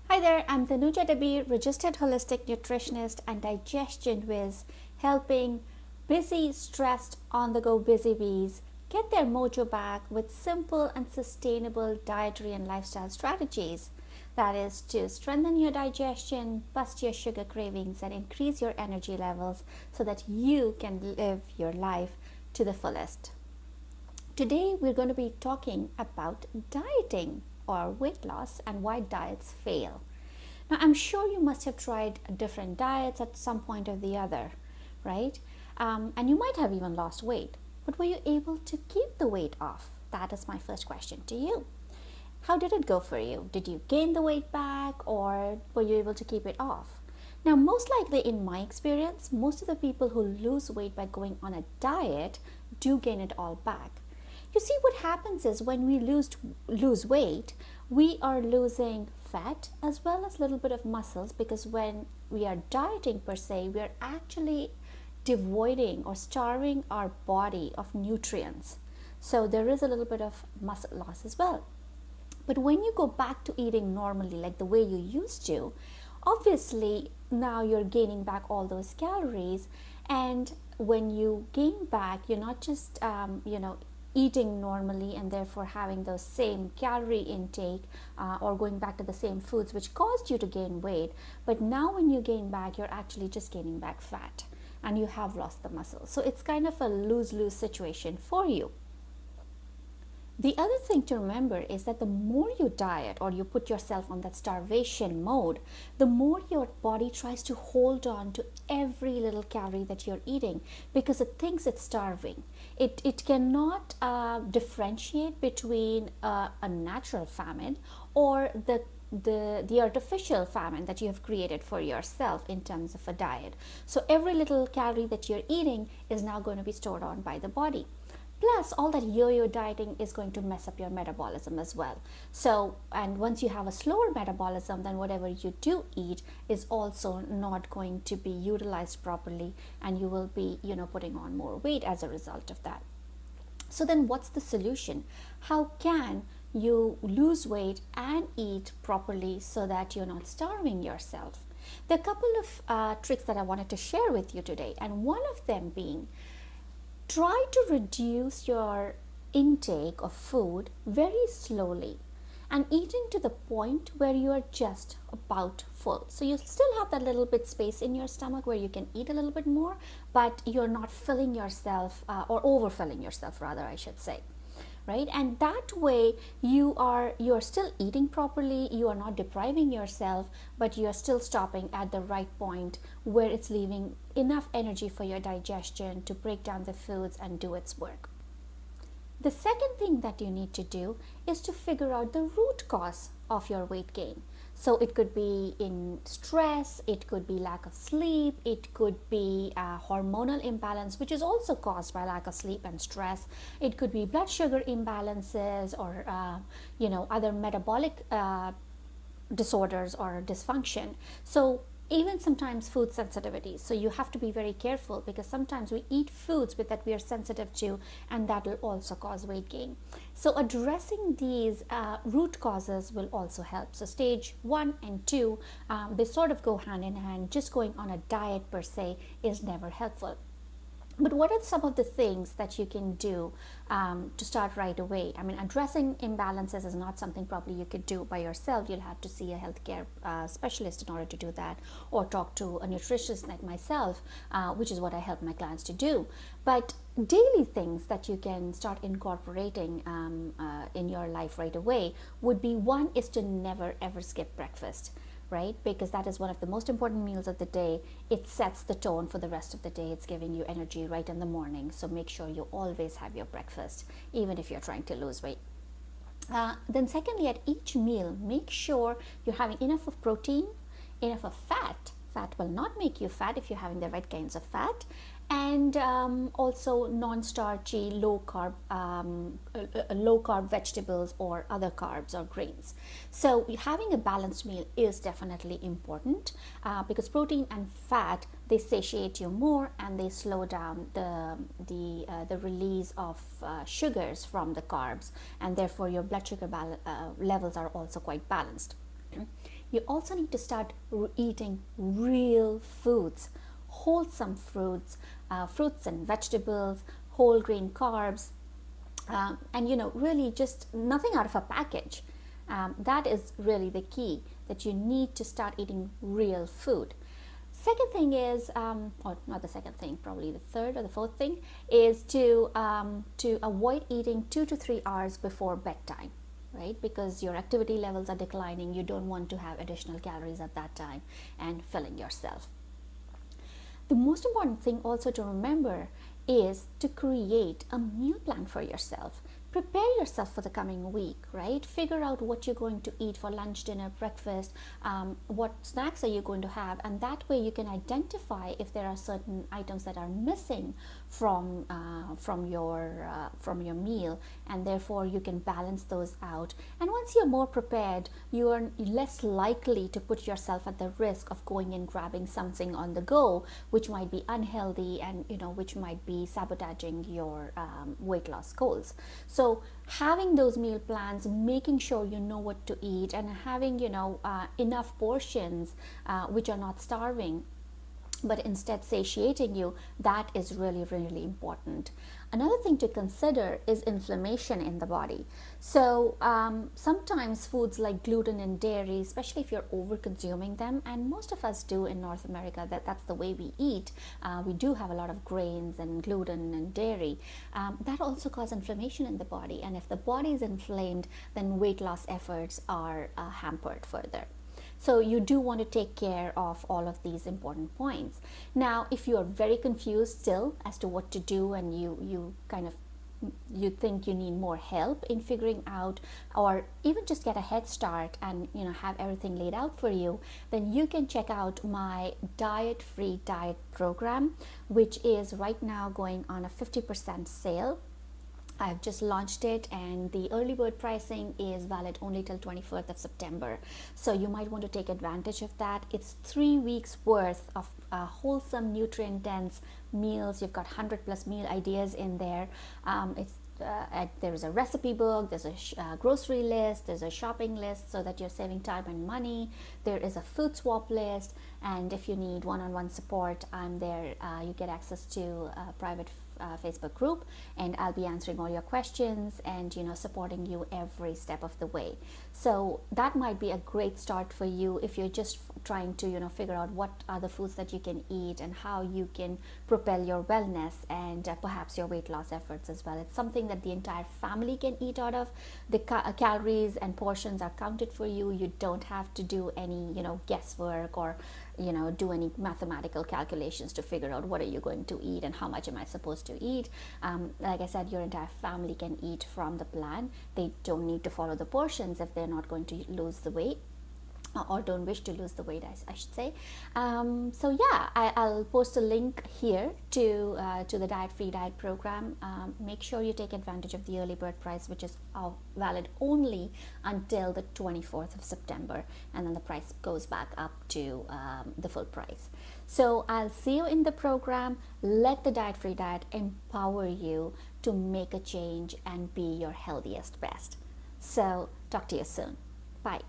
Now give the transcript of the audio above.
Hi there, I'm Tanuja Dabir, registered holistic nutritionist and digestion whiz, helping busy, stressed, on the go busy bees get their mojo back with simple and sustainable dietary and lifestyle strategies. That is to strengthen your digestion, bust your sugar cravings, and increase your energy levels so that you can live your life to the fullest. Today, we're going to be talking about dieting or weight loss and why diets fail. Now, I'm sure you must have tried different diets at some point or the other, right? And you might have even lost weight, but were you able to keep the weight off? That is my first question to you. How did it go for you? Did you gain the weight back or were you able to keep it off? Now, most likely in my experience, most of the people who lose weight by going on a diet do gain it all back. You see, what happens is when we lose weight, we are losing fat as well as a little bit of muscles, because when we are dieting per se, we are actually devoiding or starving our body of nutrients. So there is a little bit of muscle loss as well. But when you go back to eating normally, like the way you used to, obviously now you're gaining back all those calories. And when you gain back, you're not just, eating normally and therefore having those same calorie intake or going back to the same foods which caused you to gain weight. But now when you gain back, you're actually just gaining back fat and you have lost the muscle. So it's kind of a lose-lose situation for you. The other thing to remember is that the more you diet or you put yourself on that starvation mode, the more your body tries to hold on to every little calorie that you're eating because it thinks it's starving. It cannot differentiate between a natural famine or the artificial famine that you have created for yourself in terms of a diet. So every little calorie that you're eating is now going to be stored on by the body. Plus, all that yo-yo dieting is going to mess up your metabolism as well. So, and once you have a slower metabolism, then whatever you do eat is also not going to be utilized properly, and you will be, putting on more weight as a result of that. So then what's the solution? How can you lose weight and eat properly so that you're not starving yourself? There are a couple of tricks that I wanted to share with you today, and one of them being, try to reduce your intake of food very slowly and eating to the point where you are just about full. So you still have that little bit space in your stomach where you can eat a little bit more, but you're not filling yourself or overfilling yourself rather, I should say. Right? And that way you're still eating properly, you are not depriving yourself, but you're still stopping at the right point where it's leaving enough energy for your digestion to break down the foods and do its work. The second thing that you need to do is to figure out the root cause of your weight gain. So it could be in stress, it could be lack of sleep, it could be hormonal imbalance, which is also caused by lack of sleep and stress. It could be blood sugar imbalances or, other metabolic disorders or dysfunction. So even sometimes food sensitivities. So you have to be very careful because sometimes we eat foods that we are sensitive to, and that will also cause weight gain. So addressing these root causes will also help. So stage 1 and 2, they sort of go hand in hand. Just going on a diet per se is never helpful. But what are some of the things that you can do to start right away? I mean, addressing imbalances is not something probably you could do by yourself. You'll have to see a healthcare specialist in order to do that, or talk to a nutritionist like myself, which is what I help my clients to do. But daily things that you can start incorporating in your life right away would be, one is to never ever skip breakfast. Right? Because that is one of the most important meals of the day. It sets the tone for the rest of the day. It's giving you energy right in the morning. So make sure you always have your breakfast, even if you're trying to lose weight. Then secondly, at each meal, make sure you're having enough of protein, enough of fat. Fat will not make you fat if you're having the right kinds of fat. And also non-starchy, low carb vegetables or other carbs or grains. So having a balanced meal is definitely important because protein and fat, they satiate you more and they slow down the release of sugars from the carbs, and therefore your blood sugar levels are also quite balanced. you also need to start eating real foods, wholesome fruits, fruits and vegetables, whole grain carbs, and really just nothing out of a package. That is really the key, that you need to start eating real food. Second thing is, or not the second thing, probably the third or the fourth thing, is to avoid eating 2 to 3 hours before bedtime, right? Because your activity levels are declining. You don't want to have additional calories at that time and filling yourself. The most important thing also to remember is to create a meal plan for yourself. Prepare yourself for the coming week, right? Figure out what you're going to eat for lunch, dinner, breakfast, what snacks are you going to have, and that way you can identify if there are certain items that are missing from your meal, and therefore you can balance those out. And once you're more prepared, you are less likely to put yourself at the risk of going and grabbing something on the go, which might be unhealthy and which might be sabotaging your weight loss goals. So having those meal plans, making sure you know what to eat, and having enough portions which are not starving but instead satiating you, that is really, really important. Another thing to consider is inflammation in the body. So sometimes foods like gluten and dairy, especially if you're over consuming them, and most of us do in North America, that's the way we eat. We do have a lot of grains and gluten and dairy. That also causes inflammation in the body, and if the body is inflamed, then weight loss efforts are hampered further. So you do want to take care of all of these important points. Now, if you are very confused still as to what to do, and you think you need more help in figuring out, or even just get a head start and have everything laid out for you, then you can check out my diet-free diet program, which is right now going on a 50% sale. I've just launched it, and the early bird pricing is valid only till 24th of September. So you might want to take advantage of that. It's 3 weeks worth of wholesome, nutrient dense meals. You've got 100 plus meal ideas in there. There is a recipe book, there's a grocery list, there's a shopping list so that you're saving time and money. There is a food swap list, and if you need one-on-one support, I'm there. You get access to a private Facebook group, and I'll be answering all your questions and supporting you every step of the way. So that might be a great start for you if you're just trying to figure out what are the foods that you can eat and how you can propel your wellness and perhaps your weight loss efforts as well. It's something that the entire family can eat out of. The calories and portions are counted for you. You don't have to do any guesswork or do any mathematical calculations to figure out what are you going to eat and how much am I supposed to eat. Like I said, your entire family can eat from the plan. They don't need to follow the portions if they're not going to lose the weight, or don't wish to lose the weight, I should say. So yeah, I'll post a link here to the diet-free diet program. Make sure you take advantage of the early bird price, which is valid only until the 24th of September, and then the price goes back up to the full price. So I'll see you in the program. Let the diet-free diet empower you to make a change and be your healthiest best. So talk to you soon. Bye.